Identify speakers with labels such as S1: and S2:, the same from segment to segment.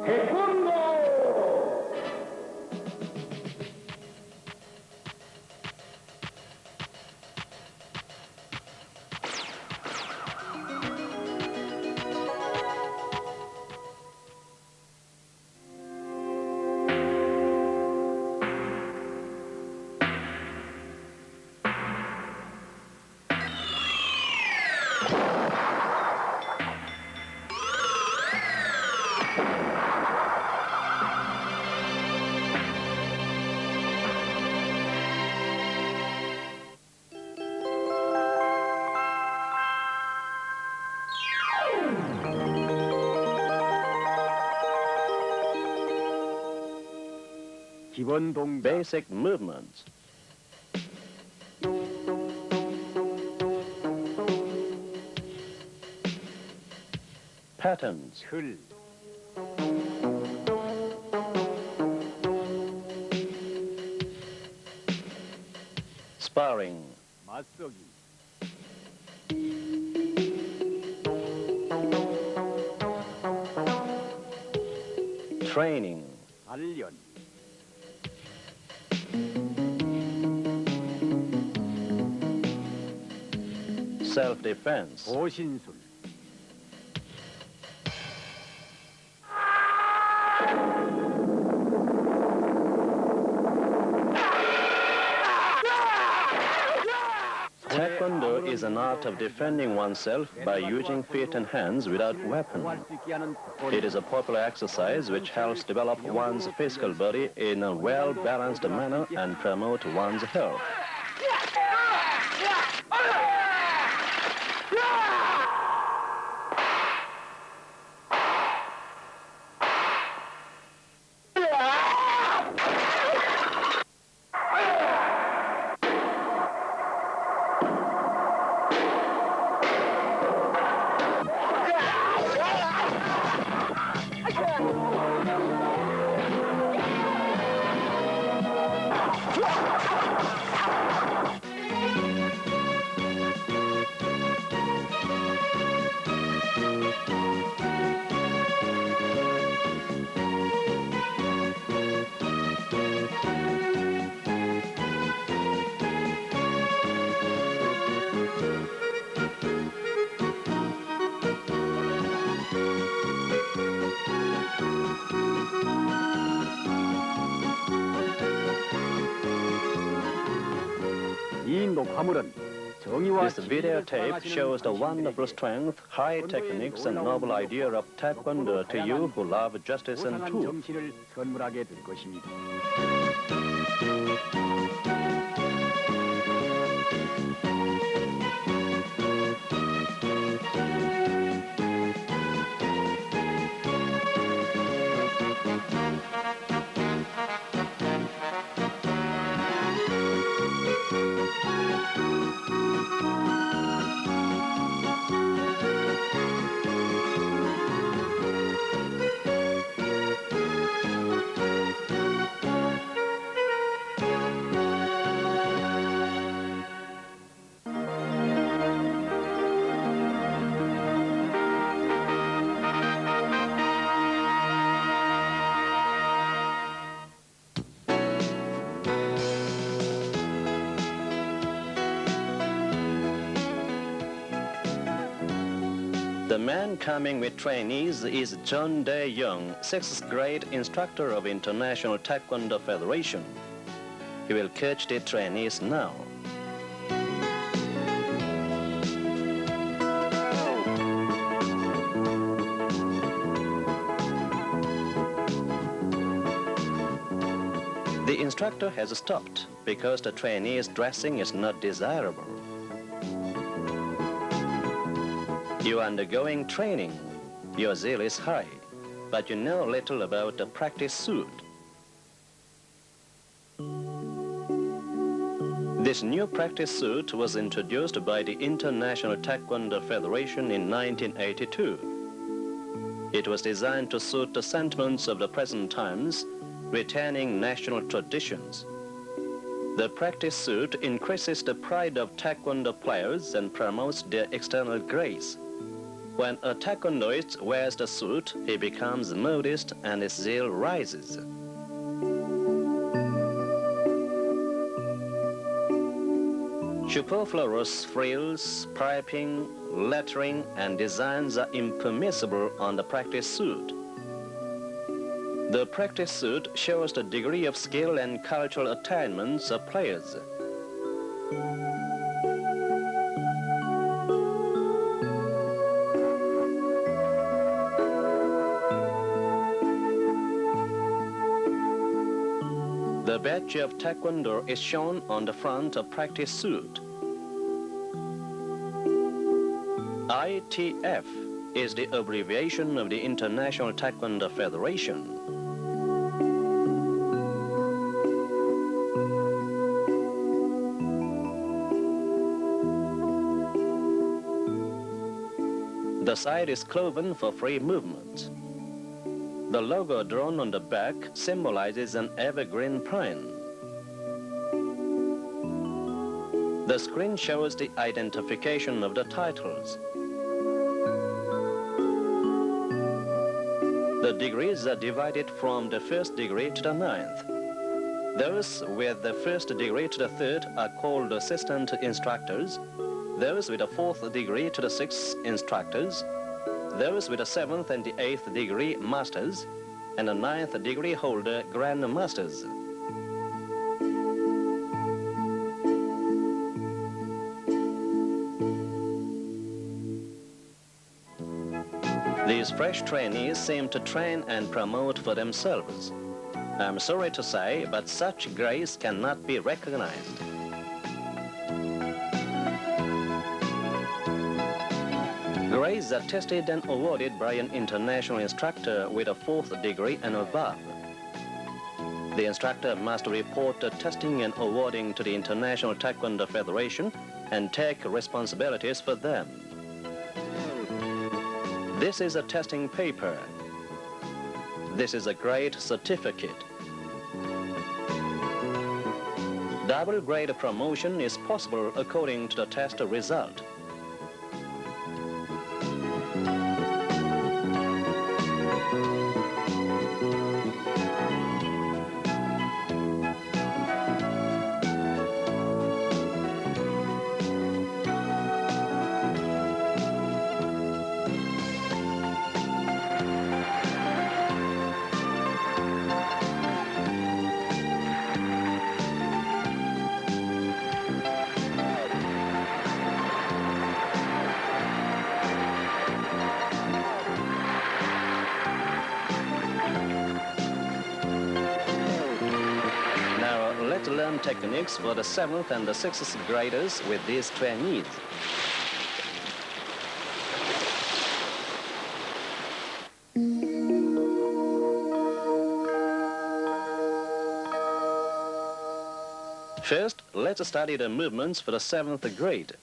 S1: Taekwondo!
S2: Basic movements. Patterns. Sparring. Training. Self-defense. Taekwondo is an art of defending oneself by using feet and hands without weapon. It is a popular exercise which helps develop one's physical body in a well-balanced manner and promote one's health. This videotape shows the wonderful strength, high techniques, and noble idea of Taekwondo to you who love justice and truth. The man coming with trainees is John Dae-young, 6th grade instructor of International Taekwondo Federation. He will coach the trainees now. The instructor has stopped because the trainee's dressing is not desirable. You are undergoing training. Your zeal is high, but you know little about the practice suit. This new practice suit was introduced by the International Taekwondo Federation in 1982. It was designed to suit the sentiments of the present times, retaining national traditions. The practice suit increases the pride of Taekwondo players and promotes their external grace. When a taekwondoist wears the suit, he becomes modest and his zeal rises. Superfluous frills, piping, lettering, and designs are impermissible on the practice suit. The practice suit shows the degree of skill and cultural attainments of players. The badge of Taekwondo is shown on the front of practice suit. ITF is the abbreviation of the International Taekwondo Federation. The side is cloven for free movement. The logo drawn on the back symbolizes an evergreen pine. The screen shows the identification of the titles. The degrees are divided from the first degree to the 9th. Those with the first degree to the 3rd are called assistant instructors. Those with the 4th degree to the 6th instructors. Those with the 7th and the 8th degree masters, and the 9th degree holder grand masters. These fresh trainees seem to train and promote for themselves. I'm sorry to say, but such grace cannot be recognized. Grades are tested and awarded by an international instructor with a 4th degree and above. The instructor must report the testing and awarding to the International Taekwondo Federation and take responsibilities for them. This is a testing paper. This is a grade certificate. Double grade promotion is possible according to the test result. Let's learn techniques for the 7th and the 6th graders with these trainees. First, let's study the movements for the 7th grade.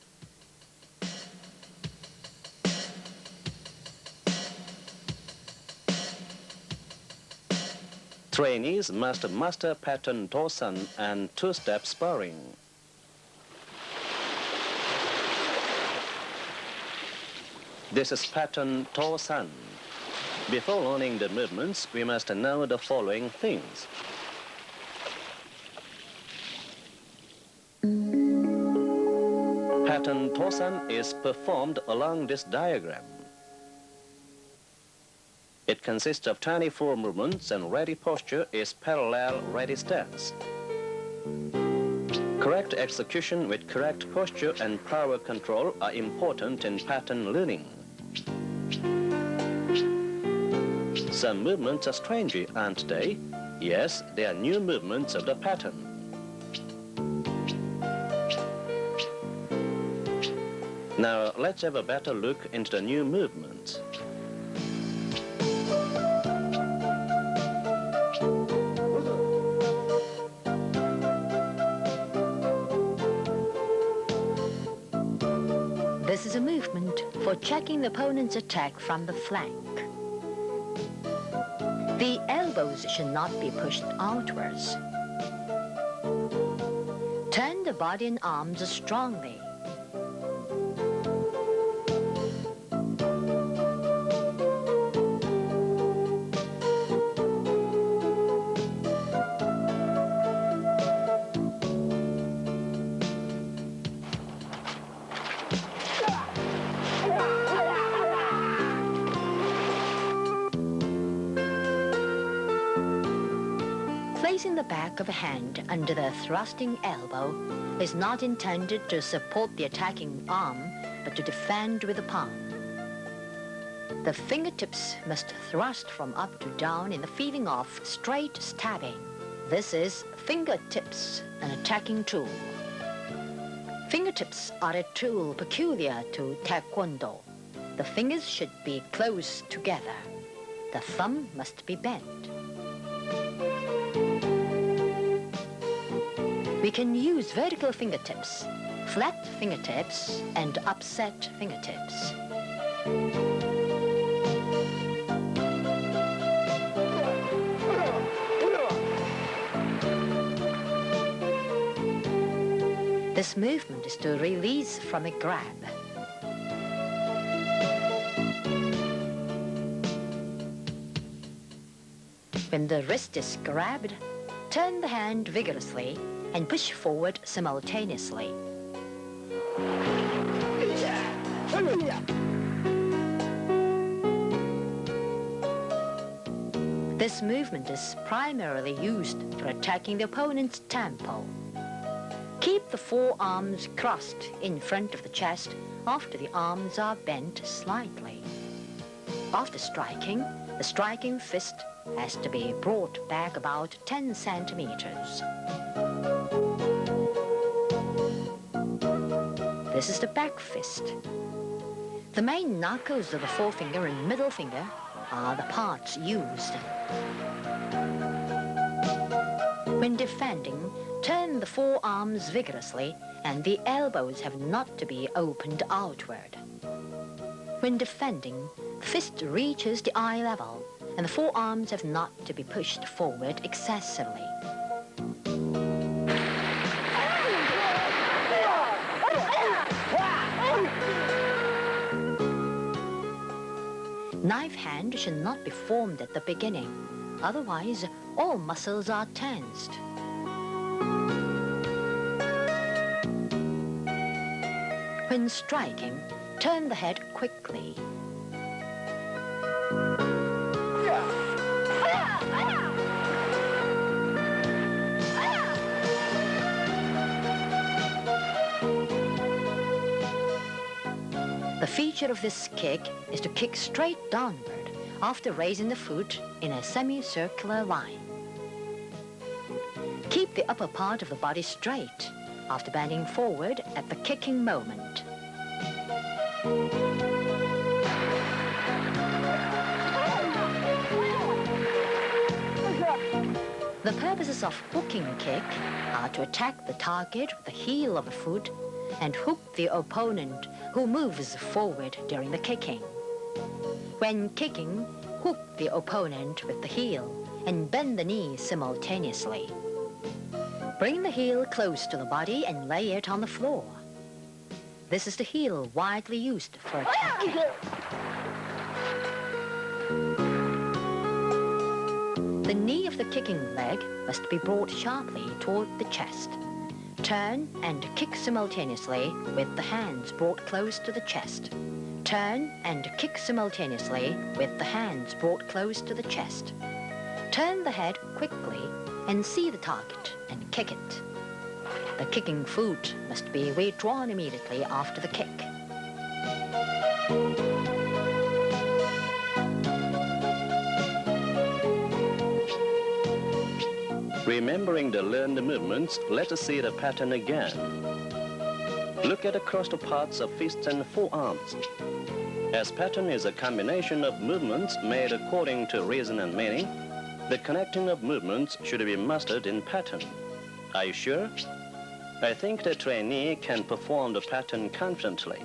S2: Trainees must master pattern Tosan and two-step sparring. This is pattern Tosan. Before learning the movements, we must know the following things. Pattern Tosan is performed along this diagram. It consists of 24 movements, and ready posture is parallel ready stance. Correct execution with correct posture and power control are important in pattern learning. Some movements are strange, aren't they? Yes, they are new movements of the pattern. Now, let's have a better look into the new movements.
S1: This is a movement for checking the opponent's attack from the flank. The elbows should not be pushed outwards. Turn the body and arms strongly. Placing the back of a hand under the thrusting elbow is not intended to support the attacking arm, but to defend with the palm. The fingertips must thrust from up to down in the feeding off straight stabbing. This is fingertips, an attacking tool. Fingertips are a tool peculiar to Taekwondo. The fingers should be close together. The thumb must be bent. We can use vertical fingertips, flat fingertips, and upset fingertips. This movement is to release from a grab. When the wrist is grabbed, turn the hand vigorously and push forward simultaneously. This movement is primarily used for attacking the opponent's tempo. Keep the forearms crossed in front of the chest after the arms are bent slightly. After striking, the striking fist has to be brought back about 10 centimeters. This is the back fist. The main knuckles of the forefinger and middle finger are the parts used. When defending, turn the forearms vigorously and the elbows have not to be opened outward. When defending, the fist reaches the eye level and the forearms have not to be pushed forward excessively. Knife hand should not be formed at the beginning, otherwise all muscles are tensed. When striking, turn the head quickly. The feature of this kick is to kick straight downward after raising the foot in a semicircular line. Keep the upper part of the body straight after bending forward at the kicking moment. The purposes of hooking kick are to attack the target with the heel of the foot and hook the opponent who moves forward during the kicking. When kicking, hook the opponent with the heel and bend the knee simultaneously. Bring the heel close to the body and lay it on the floor. This is the heel widely used for attacking. The knee of the kicking leg must be brought sharply toward the chest. Turn and kick simultaneously with the hands brought close to the chest. Turn and kick simultaneously with the hands brought close to the chest. Turn the head quickly and see the target and kick it. The kicking foot must be withdrawn immediately after the kick.
S2: Remembering the learned movements, let us see the pattern again. Look at the crossed parts of fists and forearms. As pattern is a combination of movements made according to reason and meaning, the connecting of movements should be mastered in pattern. Are you sure? I think the trainee can perform the pattern confidently.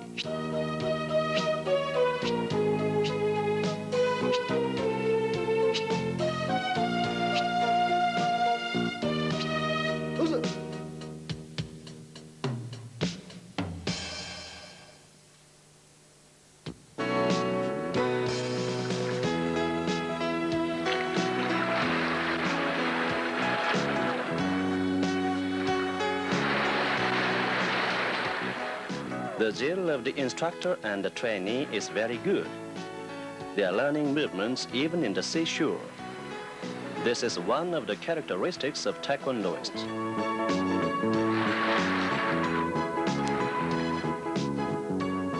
S2: The zeal of the instructor and the trainee is very good. They are learning movements even in the seashore. This is one of the characteristics of Taekwondoists.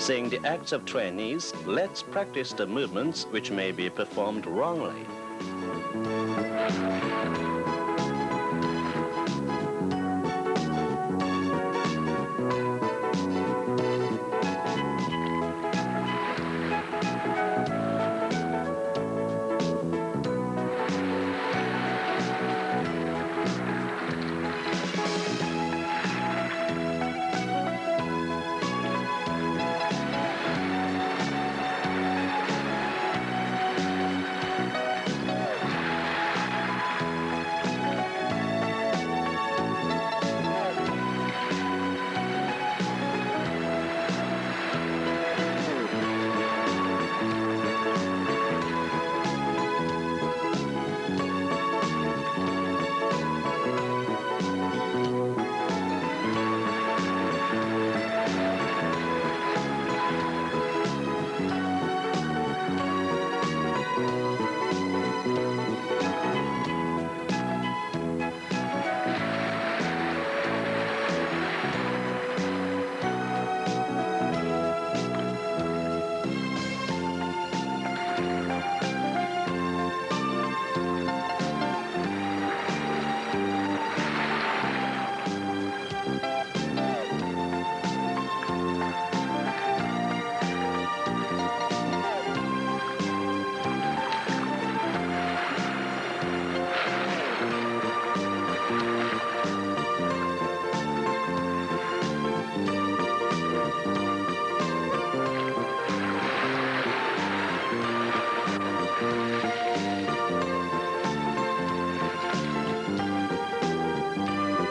S2: Seeing the acts of trainees, let's practice the movements which may be performed wrongly.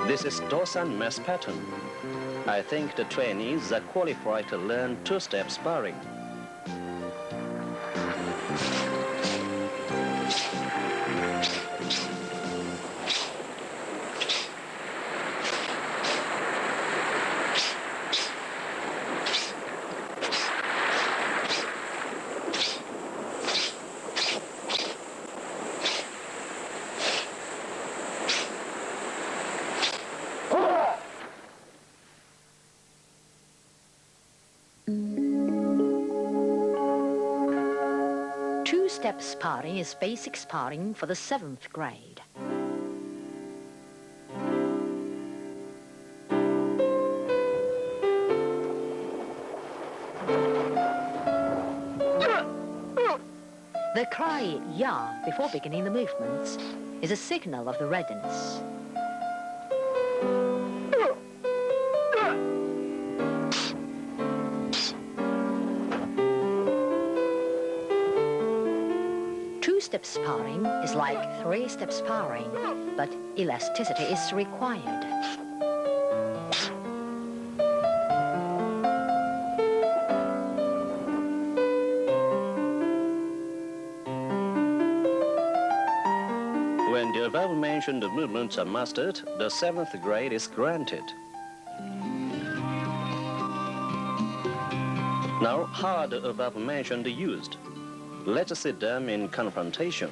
S2: This is Dosan mess pattern. I think the trainees are qualified to learn two-step sparring.
S1: Two-step sparring is basic sparring for the 7th grade. The cry "ya" before beginning the movements is a signal of the readiness. Two-step sparring is like three-step sparring, but elasticity is required.
S2: When the above-mentioned movements are mastered, the 7th grade is granted. Now, how are the above-mentioned used? Let us see them in confrontation.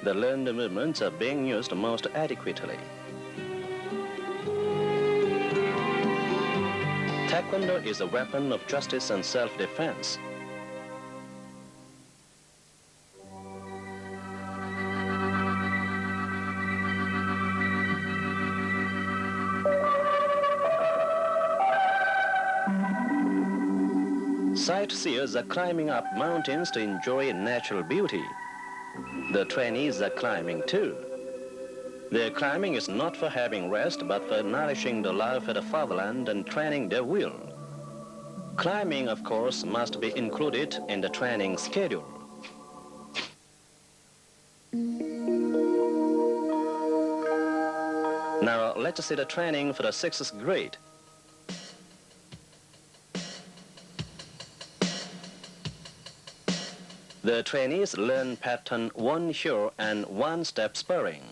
S2: The learned movements are being used most adequately. Taekwondo is a weapon of justice and self-defense. Sightseers are climbing up mountains to enjoy natural beauty. The trainees are climbing too. Their climbing is not for having rest, but for nourishing the love for the fatherland and training their will. Climbing, of course, must be included in the training schedule. Now, let's see the training for the 6th grade. The trainees learn pattern one-hyo and one-step spurring.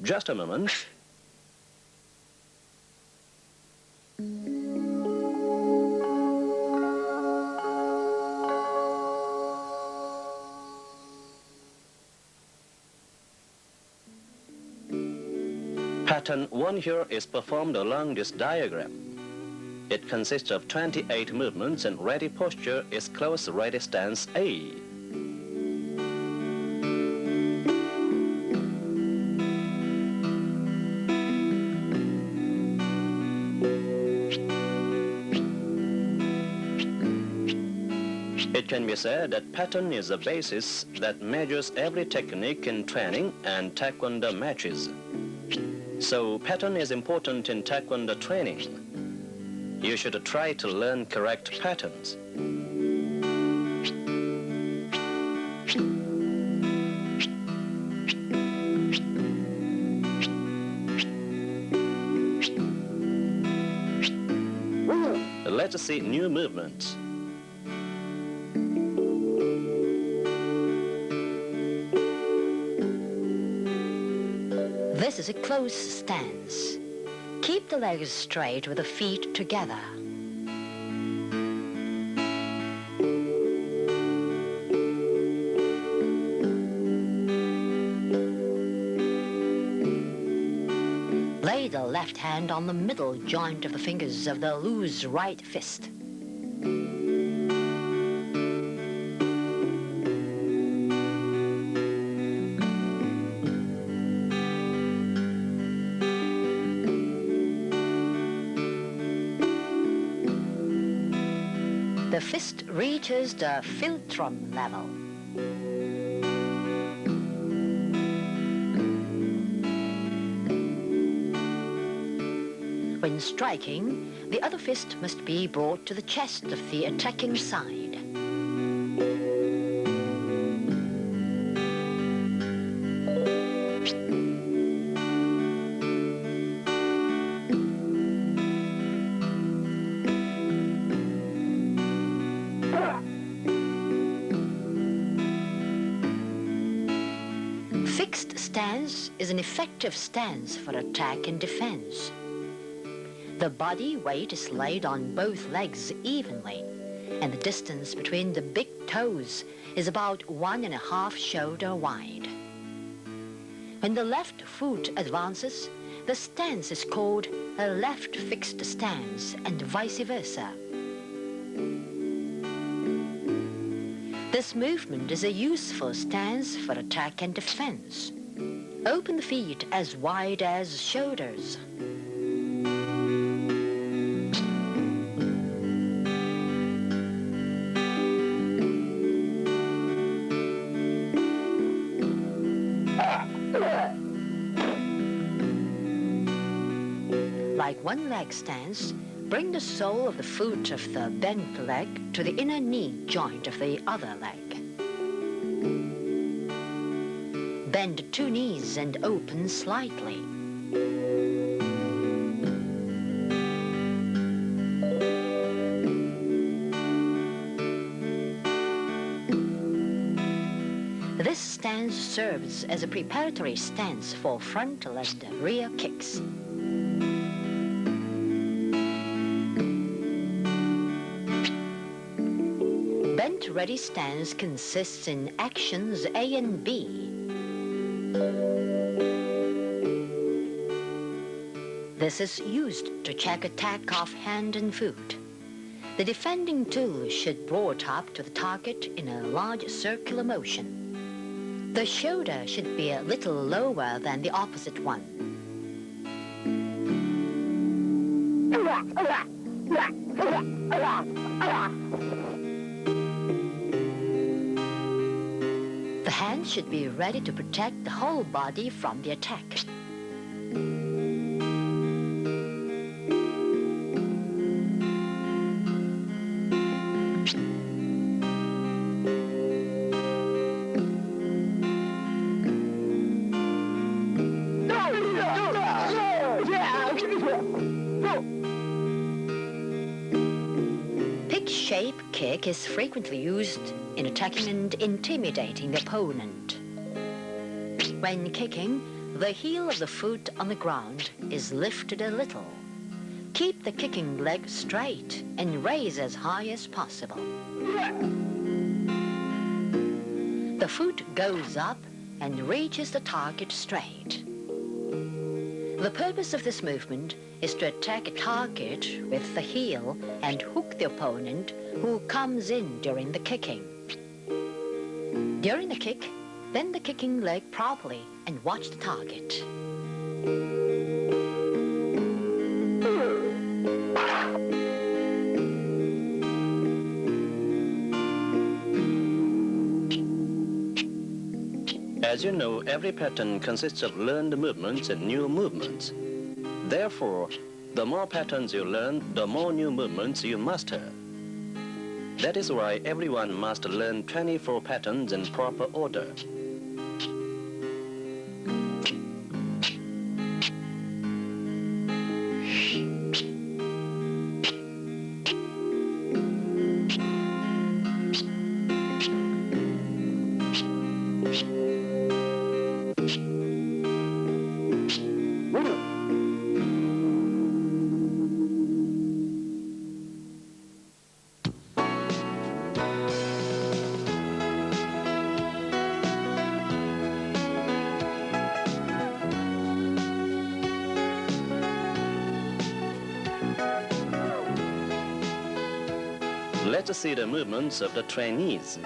S2: Just a moment. Pattern 1 here is performed along this diagram. It consists of 28 movements and ready posture is close ready stance A. It can be said that pattern is the basis that measures every technique in training and Taekwondo matches. So pattern is important in Taekwondo training. You should try to learn correct patterns. Let's see new movements.
S1: This is a close stance. Keep the legs straight with the feet together. Lay the left hand on the middle joint of the fingers of the loose right fist. The fist reaches the philtrum level. When striking, the other fist must be brought to the chest of the attacking side. Fixed stance is an effective stance for attack and defense. The body weight is laid on both legs evenly, and the distance between the big toes is about 1.5 shoulder wide. When the left foot advances, the stance is called a left fixed stance, and vice versa. This movement is a useful stance for attack and defense. Open the feet as wide as shoulders. Like one-leg stance, bring the sole of the foot of the bent leg to the inner knee joint of the other leg. Bend two knees and open slightly. This stance serves as a preparatory stance for frontal and rear kicks. Bent-ready stance consists in actions A and B. This is used to check attack of hand and foot. The defending tool should brought up to the target in a large circular motion. The shoulder should be a little lower than the opposite one. The hand should be ready to protect the whole body from the attack. Pig-shape kick is frequently used in attacking and intimidating the opponent. When kicking, the heel of the foot on the ground is lifted a little. Keep the kicking leg straight and raise as high as possible. The foot goes up and reaches the target straight. The purpose of this movement is to attack a target with the heel and hook the opponent who comes in during the kicking. During the kick, bend the kicking leg properly and watch the target.
S2: As you know, every pattern consists of learned movements and new movements. Therefore, the more patterns you learn, the more new movements you master. That is why everyone must learn 24 patterns in proper order. Let us see the movements of the trainees.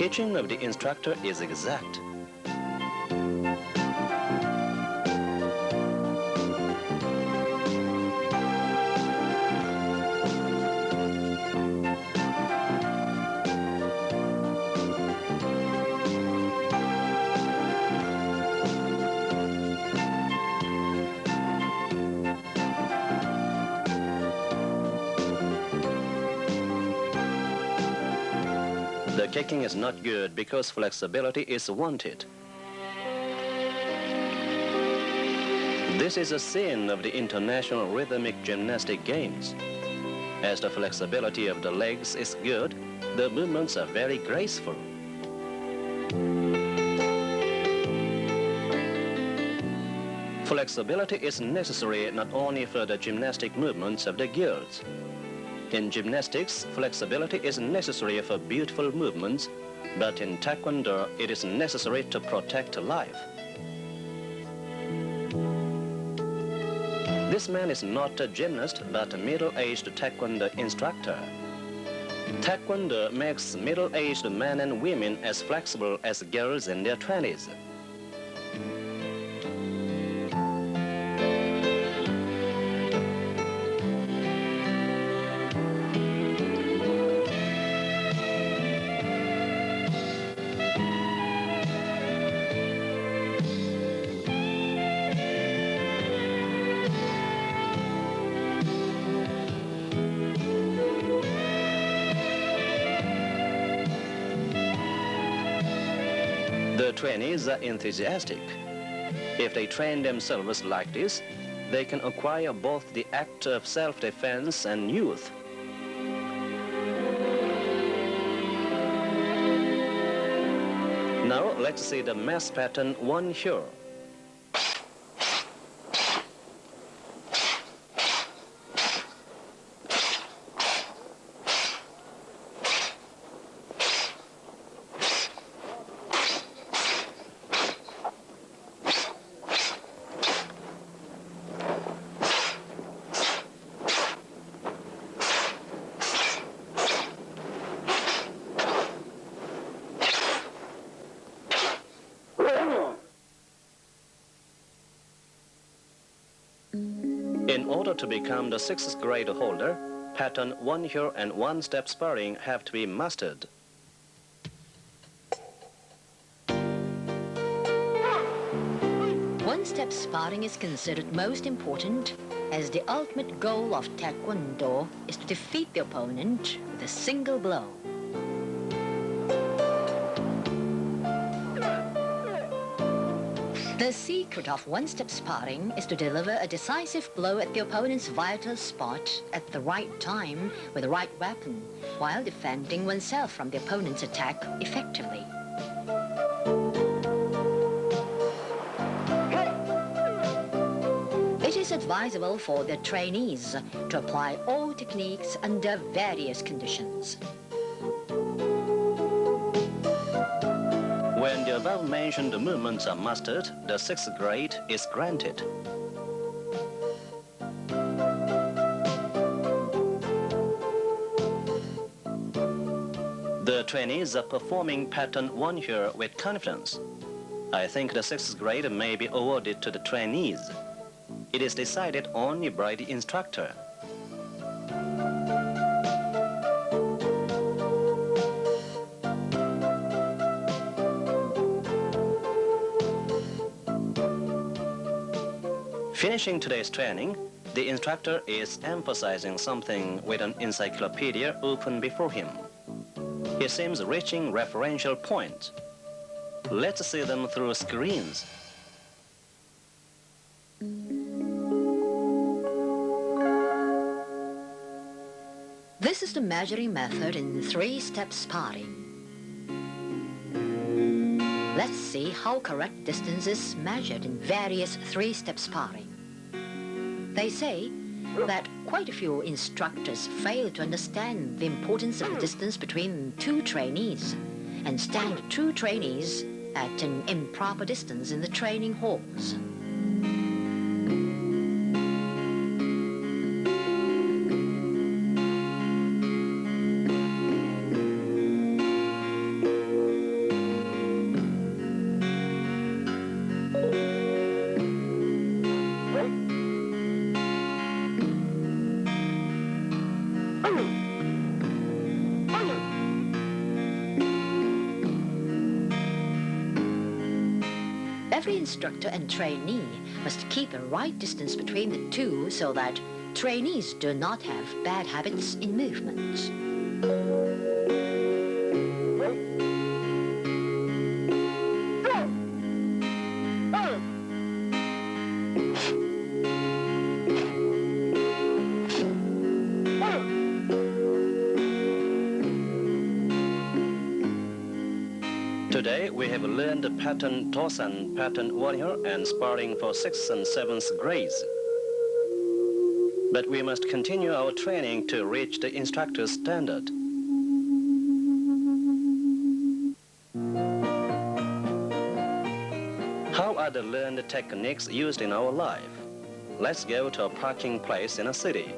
S2: teaching of the instructor is exact. The kicking is not good because flexibility is wanted. This is a sin of the International Rhythmic Gymnastic Games. As the flexibility of the legs is good, the movements are very graceful. Flexibility is necessary not only for the gymnastic movements of the girls. In gymnastics, flexibility is necessary for beautiful movements, but in Taekwondo, it is necessary to protect life. This man is not a gymnast, but a middle-aged Taekwondo instructor. Taekwondo makes middle-aged men and women as flexible as girls in their 20s. The trainees are enthusiastic. If they train themselves like this, they can acquire both the act of self-defense and youth. Now let's see the mass pattern 1 here. In order to become the 6th grade holder, pattern 1 here and 1 step sparring have to be mastered.
S1: One-step sparring is considered most important, as the ultimate goal of Taekwondo is to defeat the opponent with a single blow. The secret of one-step sparring is to deliver a decisive blow at the opponent's vital spot at the right time with the right weapon, while defending oneself from the opponent's attack effectively. It is advisable for the trainees to apply all techniques under various conditions.
S2: When the above-mentioned movements are mastered, the 6th grade is granted. The trainees are performing pattern 1 here with confidence. I think the 6th grade may be awarded to the trainees. It is decided only by the instructor. Finishing today's training, the instructor is emphasizing something with an encyclopedia open before him. He seems reaching referential points. Let's see them through screens.
S1: This is the measuring method in 3-step sparring. Let's see how correct distance is measured in various 3-step sparring. They say that quite a few instructors fail to understand the importance of the distance between 2 trainees and stand 2 trainees at an improper distance in the training halls. Every instructor and trainee must keep a right distance between the two so that trainees do not have bad habits in movements.
S2: Today we have learned the pattern toss and pattern warrior and sparring for 6th and 7th grades. But we must continue our training to reach the instructor's standard. How are the learned techniques used in our life? Let's go to a parking place in a city.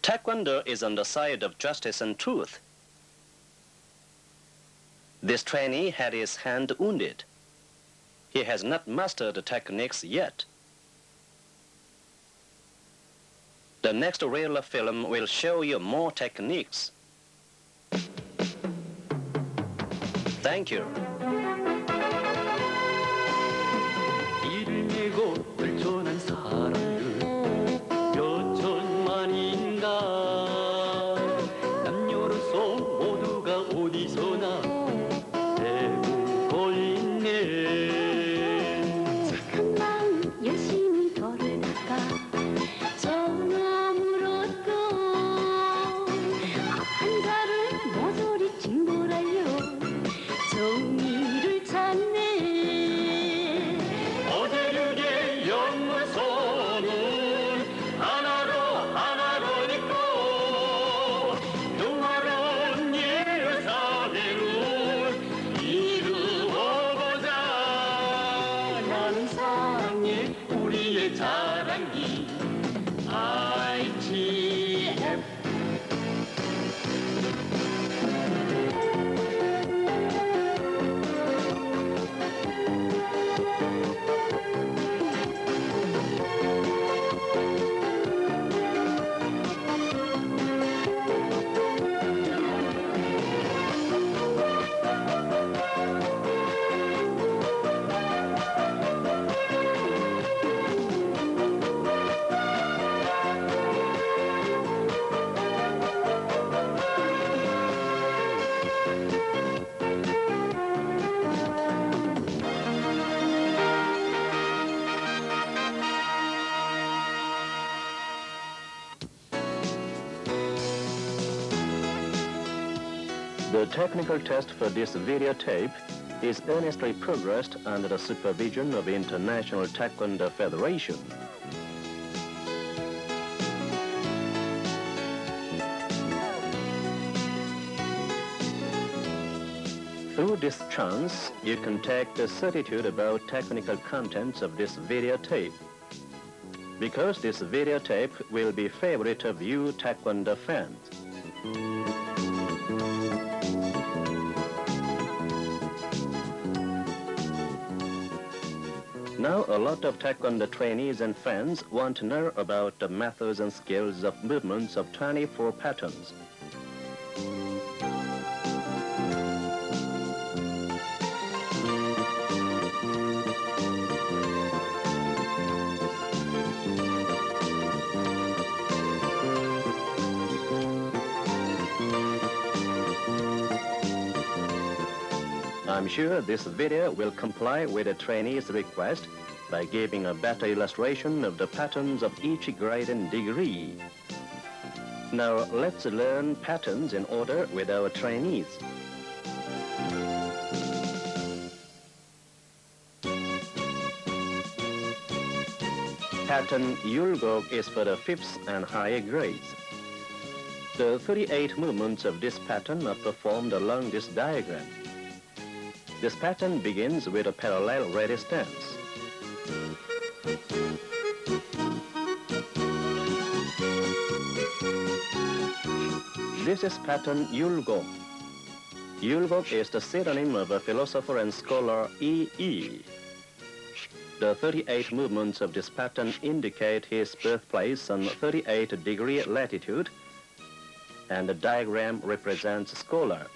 S2: Taekwondo is on the side of justice and truth. This trainee had his hand wounded. He has not mastered the techniques yet. The next reel of film will show you more techniques. Thank you.
S3: 이를 메고 불존한 사람들 몇 천만인가 남녀로서 모두가 어디서나 배우고 있네
S4: 착한 마음 열심히 돌을 닦아 전함을 얻고 한 달을 모조리 징벌하여 정의를 찾네
S3: 어대륙의 연구소는 하나로 있고 평화로운 예사대로 이루어보자
S2: The technical test for this videotape is earnestly progressed under the supervision of the International Taekwondo Federation. Through this chance, you can take the certitude about technical contents of this videotape, because this videotape will be favorite of you Taekwondo fans. Now, a lot of Taekwondo trainees and fans want to know about the methods and skills of movements of 24 patterns. I'm sure this video will comply with the trainee's request by giving a better illustration of the patterns of each grade and degree. Now let's learn patterns in order with our trainees. Pattern Yulgok is for the 5th and higher grades. The 38 movements of this pattern are performed along this diagram. This pattern begins with a parallel ready stance. This is pattern Yulgok. Yulgok is the pseudonym of a philosopher and scholar E.E. The 38 movements of this pattern indicate his birthplace on 38-degree latitude, and the diagram represents scholar.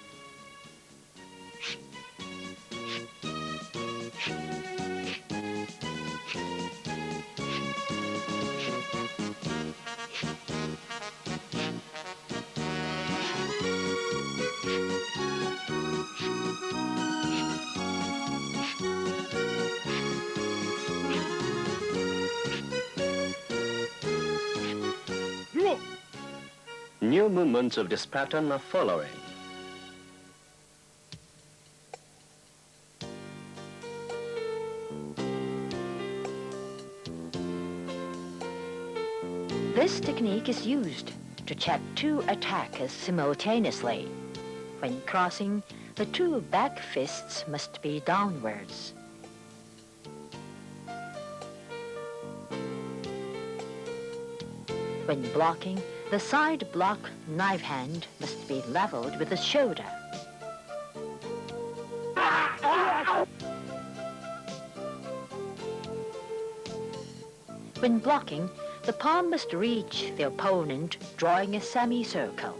S2: New movements of this pattern are following.
S1: This technique is used to check 2 attackers simultaneously. When crossing, the 2 back fists must be downwards. When blocking, the side block knife hand must be leveled with the shoulder. When blocking, the palm must reach the opponent, drawing a semicircle.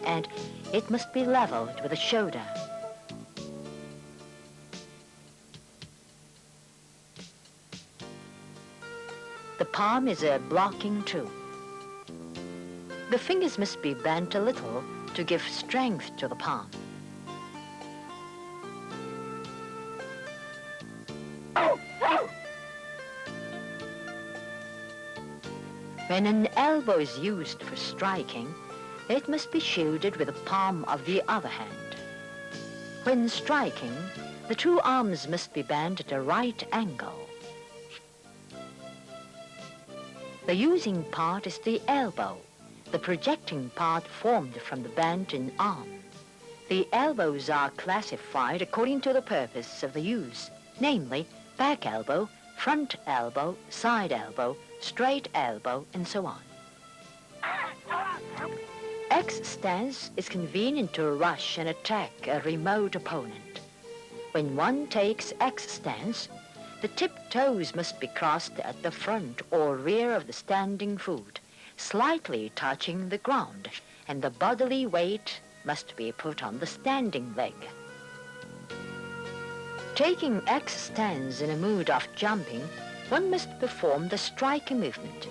S1: And it must be leveled with the shoulder. The palm is a blocking tool. The fingers must be bent a little to give strength to the palm. When an elbow is used for striking, it must be shielded with the palm of the other hand. When striking, the 2 arms must be bent at a right angle. The using part is the elbow, the projecting part formed from the bent in arm. The elbows are classified according to the purpose of the use, namely back elbow, front elbow, side elbow, straight elbow, and so on. X stance is convenient to rush and attack a remote opponent. When one takes X stance, the tip toes must be crossed at the front or rear of the standing foot, slightly touching the ground, and the bodily weight must be put on the standing leg. Taking X stance in a mood of jumping, one must perform the striking movement.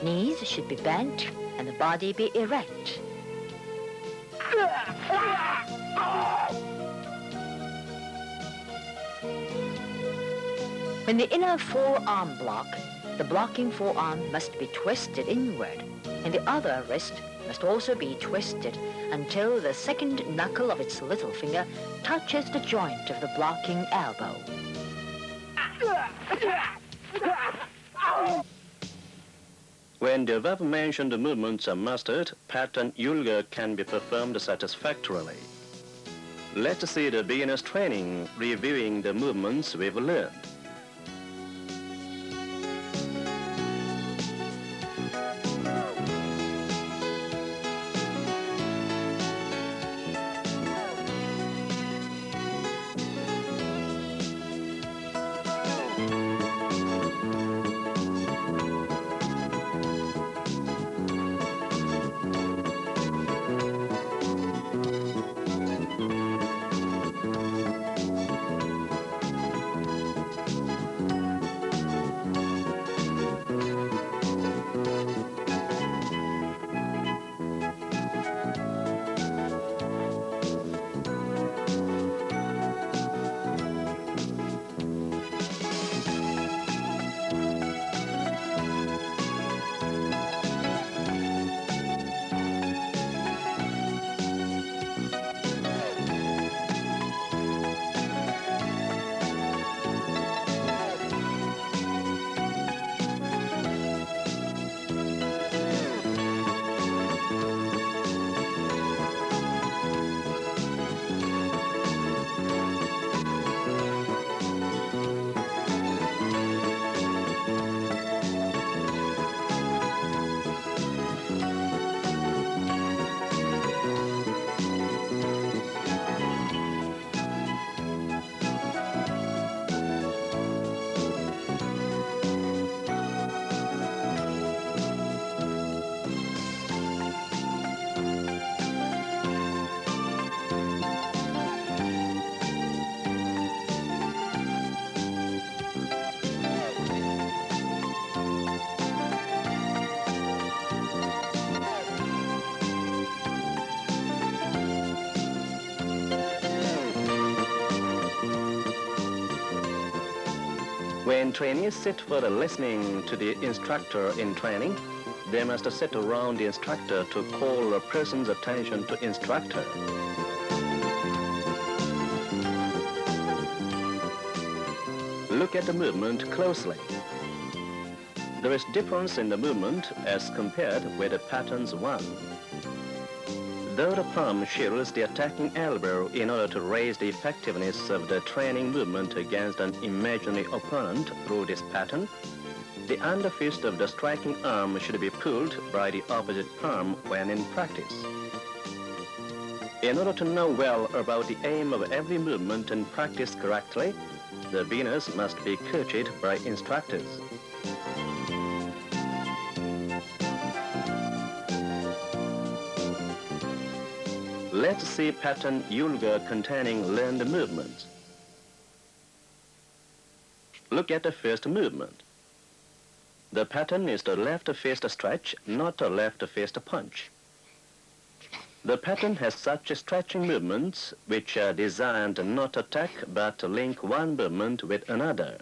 S1: Knees should be bent and the body be erect. When the inner forearm block, the blocking forearm must be twisted inward, and the other wrist must also be twisted until the second knuckle of its little finger touches the joint of the blocking elbow.
S2: When the above-mentioned movements are mastered, pattern Yulga can be performed satisfactorily. Let's see the beginner's training, reviewing the movements we've learned. When trainees sit for the listening to the instructor in training, they must sit around the instructor to call a person's attention to instructor. Look at the movement closely. There is difference in the movement as compared with the patterns 1. Though the palm shields the attacking elbow in order to raise the effectiveness of the training movement against an imaginary opponent through this pattern, the underfist of the striking arm should be pulled by the opposite palm when in practice. In order to know well about the aim of every movement and practice correctly, the beginners must be coached by instructors. Let's see pattern Yulga containing learned movements. Look at the first movement. The pattern is the left fist stretch, not a left fist punch. The pattern has such stretching movements which are designed not to attack but to link one movement with another.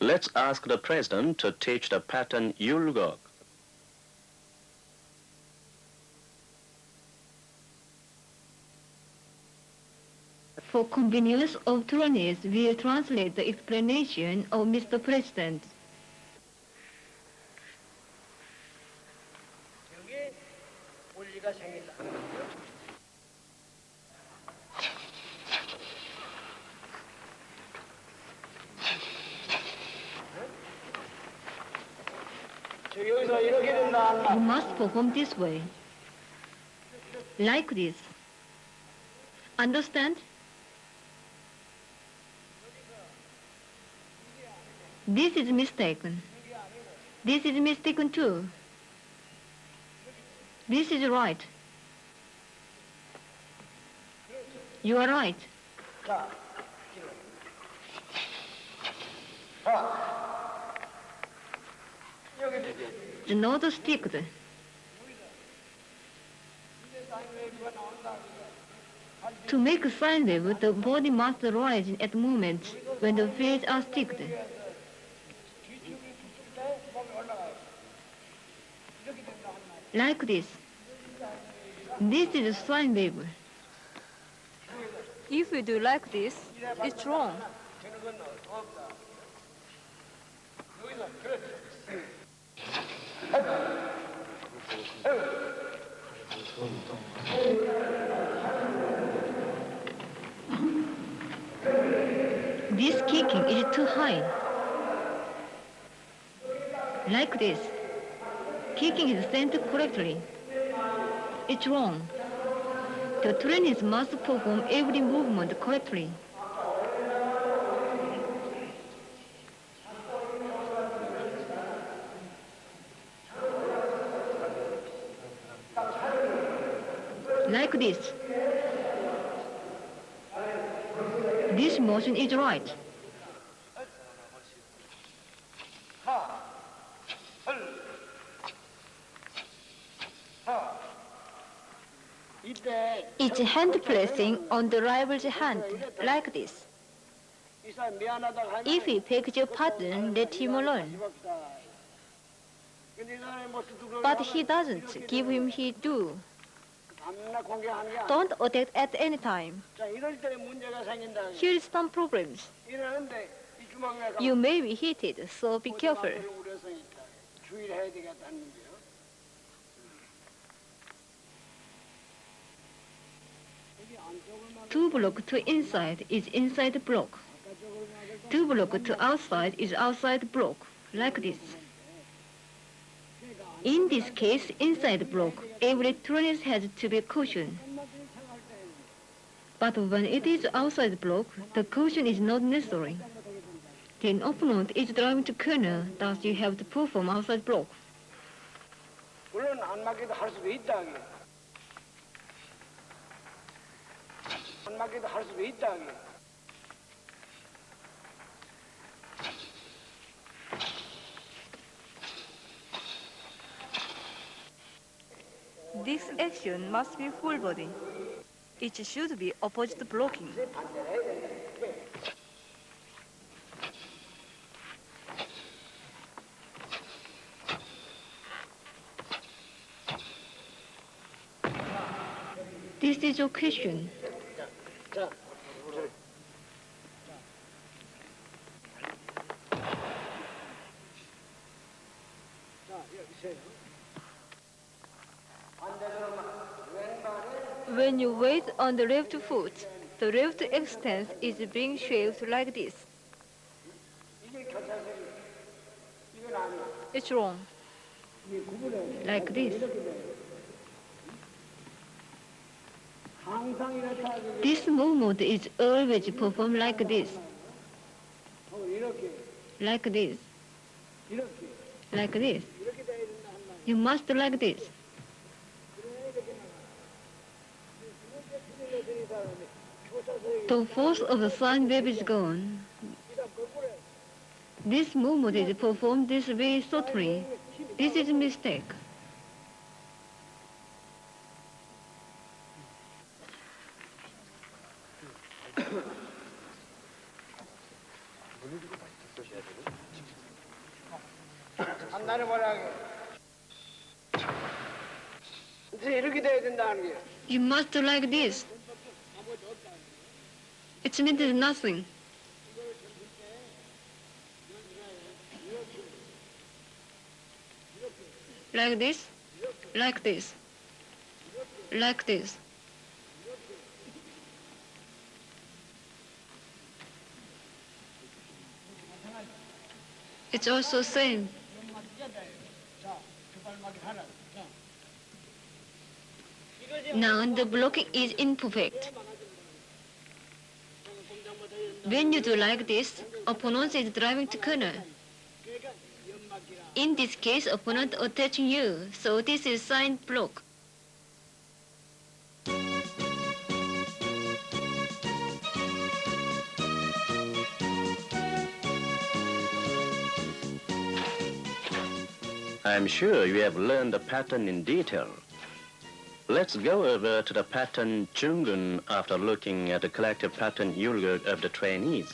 S2: Let's ask the president to teach the pattern Yulgok.
S5: For convenience of trainees, we'll translate the explanation of Mr. President.
S6: 여기 물리가 생긴다.
S5: You must perform this way. Like this. Understand? This is mistaken. This is mistaken too. This is right. You are right. The nose sticked. To make a sine wave, the body must rise at moments when the feet are sticked. Like this. This is a sine wave. If you do like this, it's wrong. This kicking is too high. Like this. Kicking is sent correctly. It's wrong. The trainers must perform every movement correctly. Like this. This motion is right. It's hand pressing on the rival's hand, like this. If he begs your pardon, let him alone. But he doesn't. Give him his due. Don't attack at any time. Here is some problems. You may be heated, so be careful. Two block to inside is inside block. Two block to outside is outside block, like this. In this case, inside block, every turn has to be caution. But when it is outside block, the caution is not necessary. Then opponent is driving to corner, thus you have to perform outside block.
S6: 물론 안 맞게도 할 수도 있다. 안 맞게도 할 수도 있다.
S5: This action must be full body. It should be opposite blocking. This is your question. When you wait on the left foot, the left extence is being shaped like this. It's wrong. Like this. This movement is always performed like this. Like this. Like this. You must like this. The force of the sine wave is gone. This movement is performed this way subtly. This is a mistake.
S6: 나는 뭐라 하게. 이렇게 돼야 된다는 게.
S5: You must like this. It means nothing. Like this, like this, like this. It's also same. Now the blocking is imperfect. When you do like this, opponent is driving to corner. In this case, opponent attaching you, so this is side block.
S2: I'm sure you have learned the pattern in detail. Let's go over to the pattern Chungun after looking at the collective pattern yulguk of the trainees.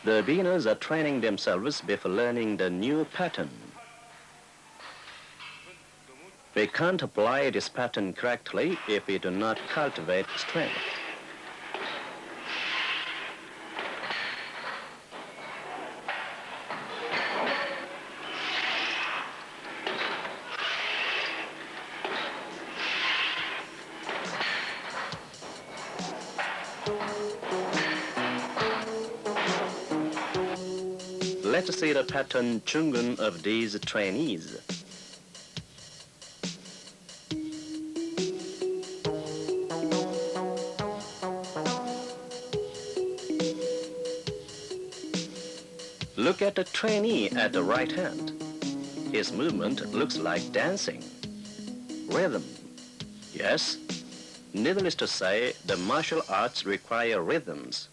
S2: The beginners are training themselves before learning the new pattern. We can't apply this pattern correctly if we do not cultivate strength. Let's see the pattern Chungun of these trainees. Look at the trainee at the right hand. His movement looks like dancing. Rhythm. Yes, needless to say, the martial arts require rhythms.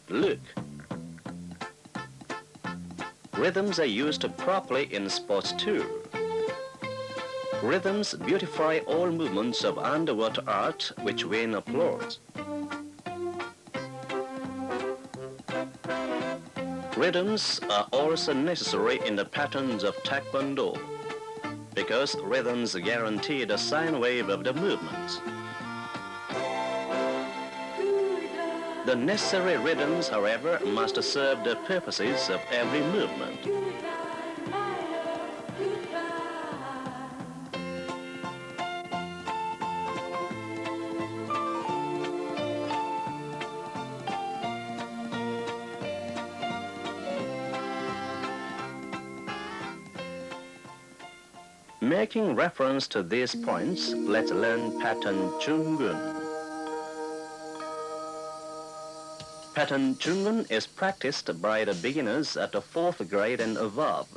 S2: Look. Rhythms are used properly in sports too. Rhythms beautify all movements of underwater art which win applause. Rhythms are also necessary in the patterns of Taekwondo because rhythms guarantee the sine wave of the movements. The necessary rhythms, however, must serve the purposes of every movement. Making reference to these points, let's learn pattern Chungun. Pattern Chungun is practiced by the beginners at the 4th grade and above.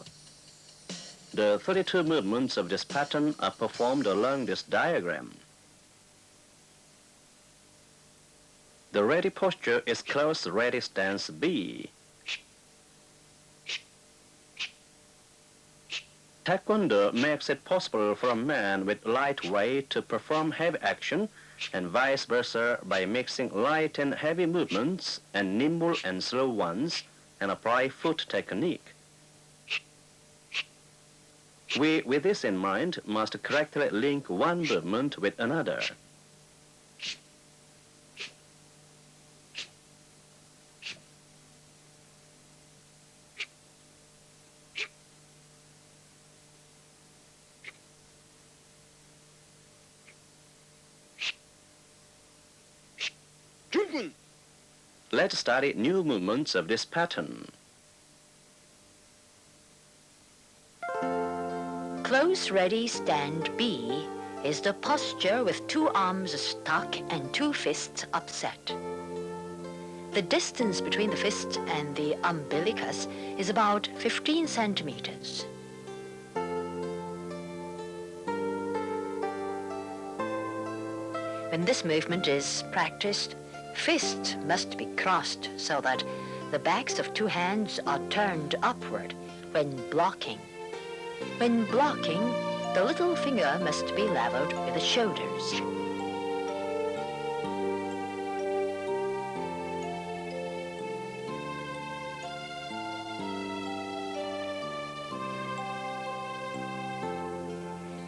S2: The 32 movements of this pattern are performed along this diagram. The ready posture is close ready stance B. Taekwondo makes it possible for a man with light weight to perform heavy action and vice versa by mixing light and heavy movements and nimble and slow ones and apply foot technique. We, with this in mind, must correctly link one movement with another. Let's study new movements of this pattern.
S1: Close ready stand B is the posture with 2 arms stuck and 2 fists upset. The distance between the fist and the umbilicus is about 15 centimeters. When this movement is practiced, fists must be crossed so that the backs of 2 hands are turned upward when blocking. When blocking, the little finger must be leveled with the shoulders.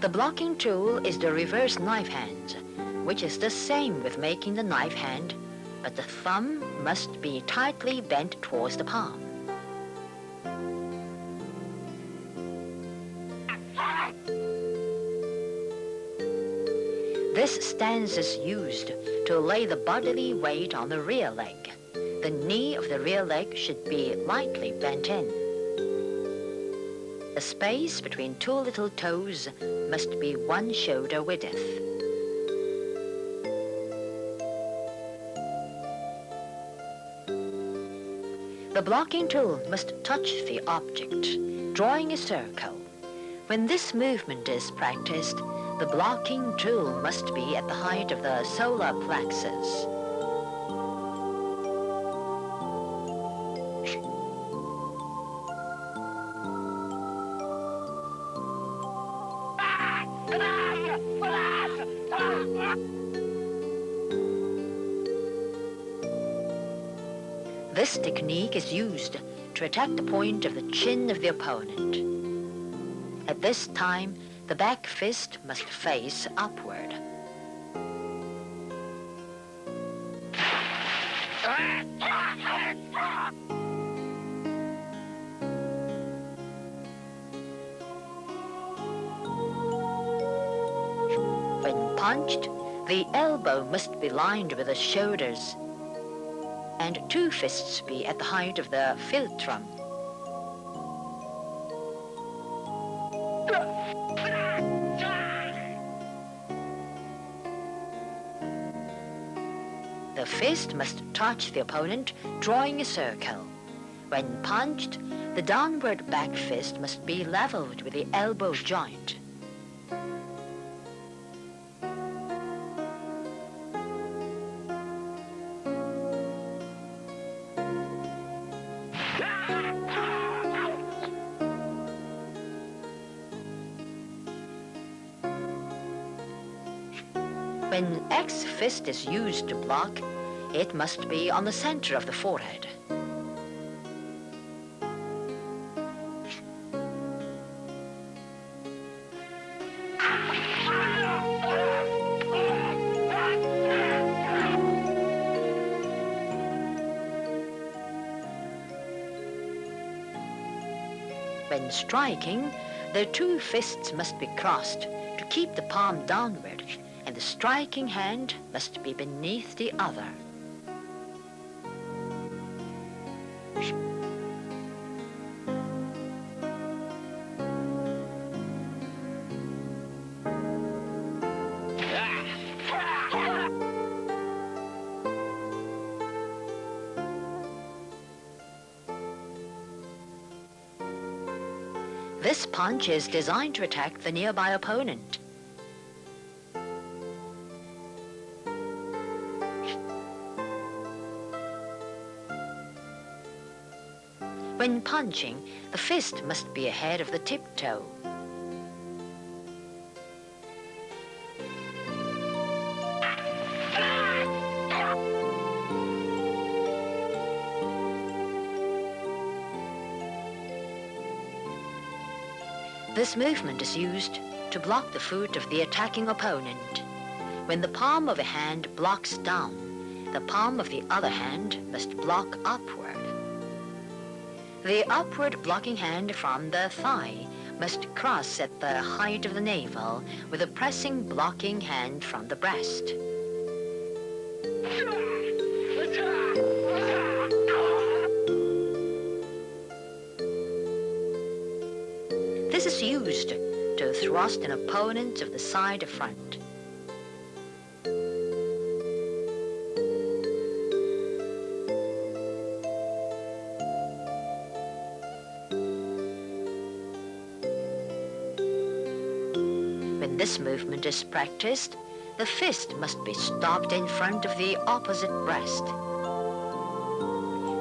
S1: The blocking tool is the reverse knife hand, which is the same with making the knife hand, but the thumb must be tightly bent towards the palm. This stance is used to lay the bodily weight on the rear leg. The knee of the rear leg should be lightly bent in. The space between two little toes must be 1 shoulder width. The blocking tool must touch the object, drawing a circle. When this movement is practiced, the blocking tool must be at the height of the solar plexus. This technique is used to attack the point of the chin of the opponent. At this time, the back fist must face upward. When punched, the elbow must be lined with the shoulders, and 2 fists be at the height of the philtrum. The fist must touch the opponent, drawing a circle. When punched, the downward back fist must be leveled with the elbow joint. When X fist is used to block, it must be on the center of the forehead. When striking, the 2 fists must be crossed to keep the palm downward, and the striking hand must be beneath the other. This punch is designed to attack the nearby opponent. When punching, the fist must be ahead of the tiptoe. This movement is used to block the foot of the attacking opponent. When the palm of a hand blocks down, the palm of the other hand must block upward. The upward blocking hand from the thigh must cross at the height of the navel with a pressing blocking hand from the breast. This is used to thrust an opponent of the side of front. When this movement is practiced, the fist must be stopped in front of the opposite breast.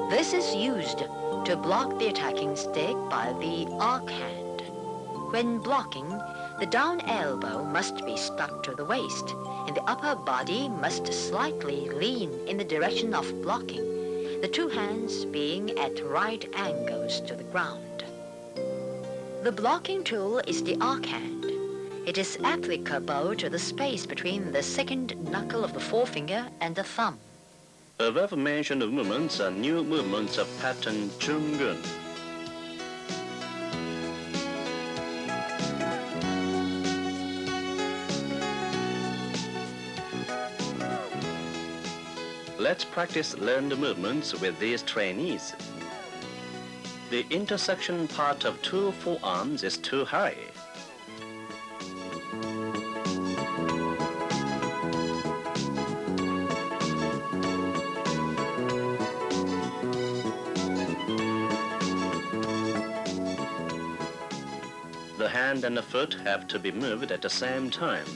S1: This is used to block the attacking stick by the arc hand. When blocking, the down elbow must be stuck to the waist, and the upper body must slightly lean in the direction of blocking, the 2 hands being at right angles to the ground. The blocking tool is the arc hand. It is applicable to the space between the second knuckle of the forefinger and the thumb.
S2: Above-mentioned movements are new movements of pattern Chung-gun. Let's practice learned movements with these trainees. The intersection part of two forearms is too high. The hand and the foot have to be moved at the same time.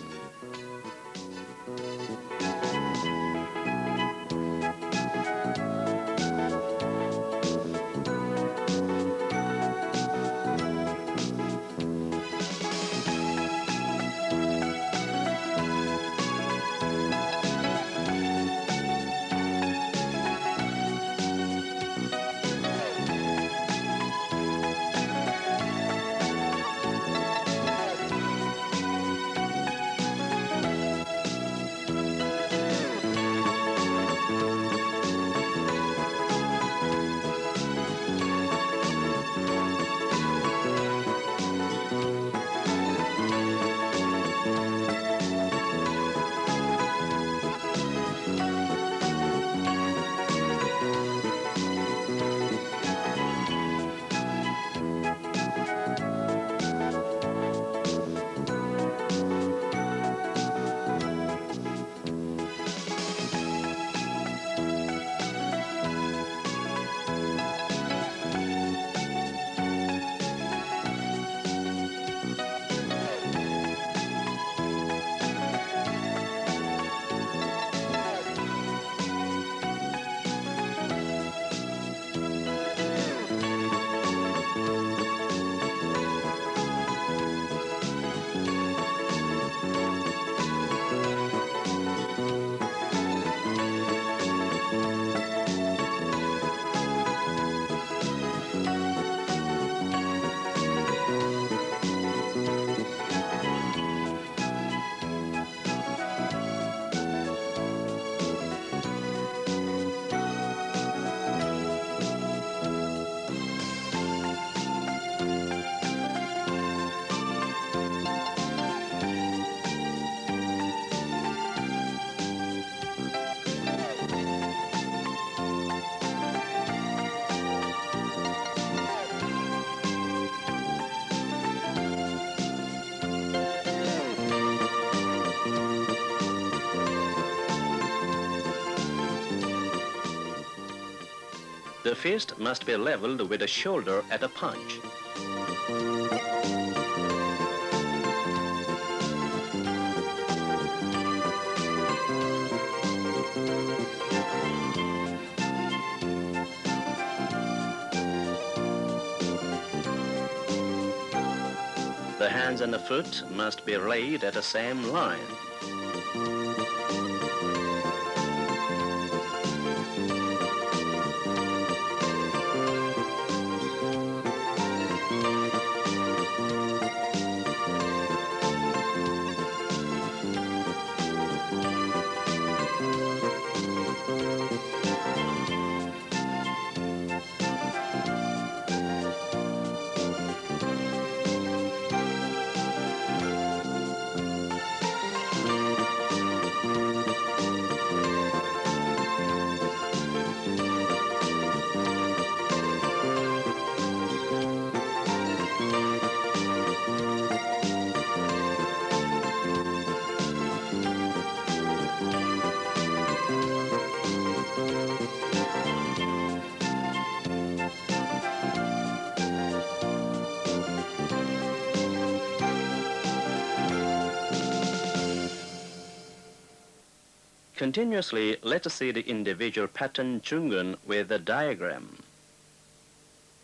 S2: The fist must be leveled with the shoulder at a punch. The hands and the foot must be laid at the same line. Continuously, let's see the individual pattern Chung-gun with a diagram.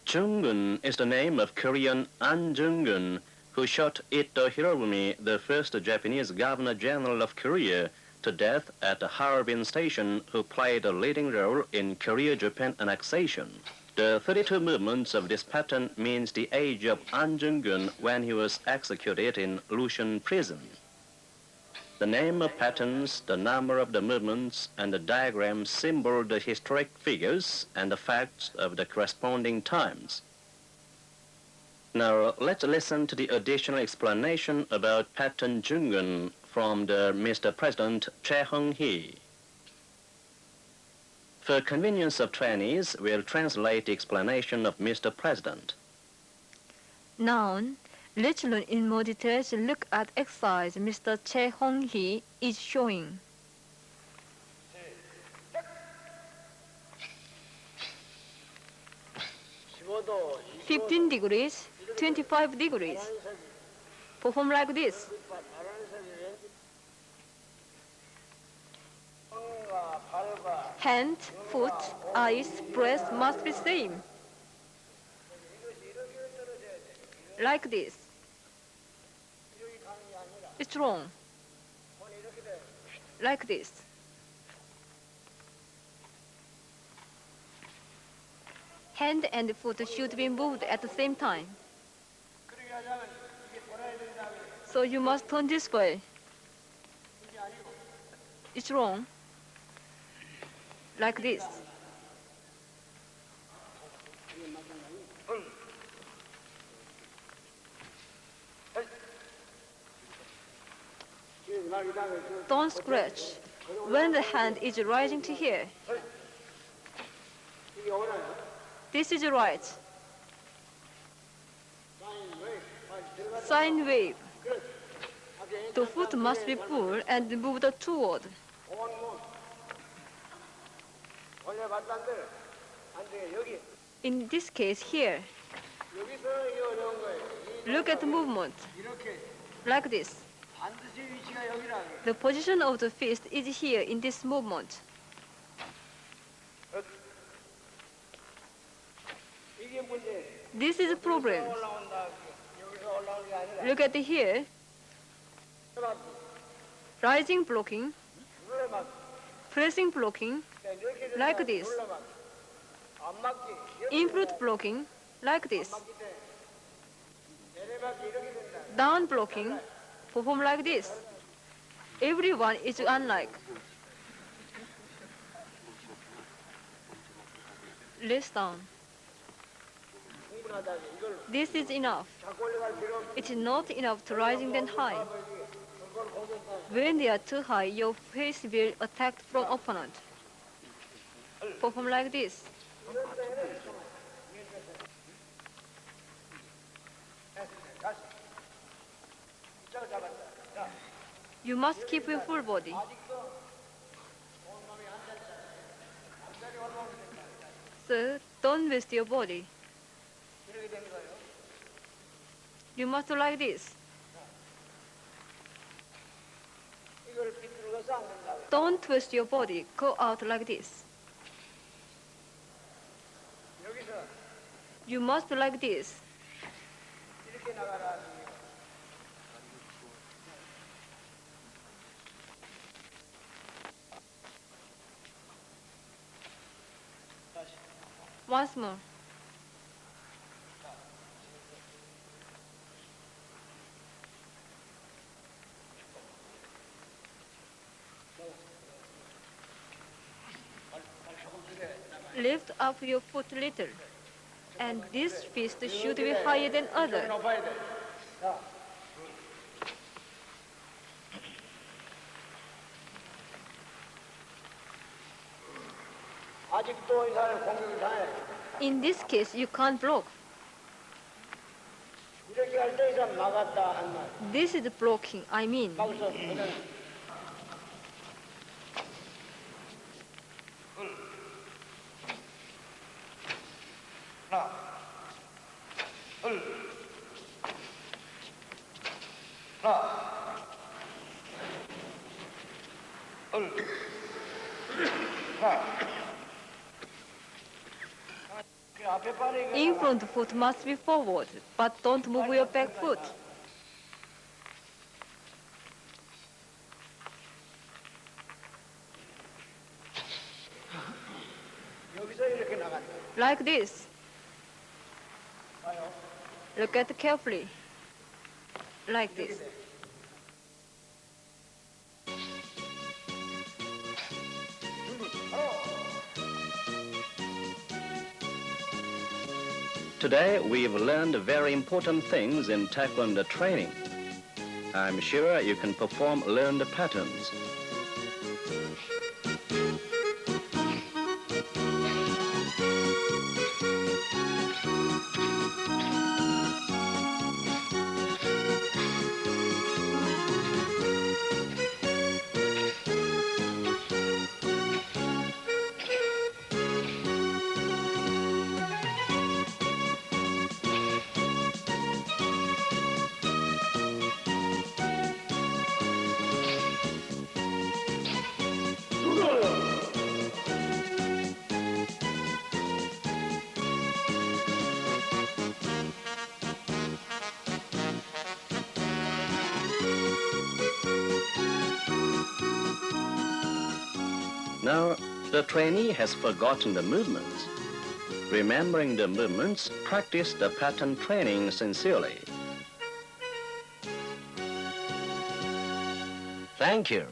S2: Chung-gun is the name of Korean An Jung-gun, who shot Ito Hirobumi, the first Japanese Governor-General of Korea, to death at the Harbin Station, who played a leading role in Korea-Japan annexation. The 32 movements of this pattern means the age of An Jung-gun when he was executed in Lushan prison. The name of patterns, the number of the movements, and the diagrams symbol the historic figures and the facts of the corresponding times. Now let's listen to the additional explanation about pattern Jung-gun from the Mr. President Kyong-Ki. For convenience of trainees, we'll translate the explanation of Mr. President.
S5: Now, let's learn in more details. Look at exercise Mr. Kyong-Ki is showing. 15 degrees, 25 degrees. Perform like this. Hand, foot, eyes, breath must be same. Like this. It's wrong. Like this. Hand and foot should be moved at the same time. So you must turn this way. It's wrong. Like this. Don't scratch. When the hand is rising to here, this is right. Sine wave. The foot must be pulled and moved toward. In this case here, look at the movement. Like this. The position of the fist is here in this movement. This is a problem. Look at here. Rising blocking, pressing blocking, like this. Input blocking, like this. Down blocking, perform like this. Everyone is unlike. Less down. This is enough. It is not enough to rising then high. When they are too high, your face will attack from opponent. Perform like this. You must keep your full body. So don't waste your body. You must do like this. Don't twist your body. Go out like this. You must do like this. Once more. Lift up your foot little, and this fist should be higher than other. In this case, you can't block. This is blocking, I mean. In front foot must be forward, but don't move your back foot. Like this. Look at it carefully. Like this.
S2: Today, we've learned very important things in Taekwondo training. I'm sure you can perform learned patterns. Now, the trainee has forgotten the movements. Remembering the movements, practice the pattern training sincerely. Thank you.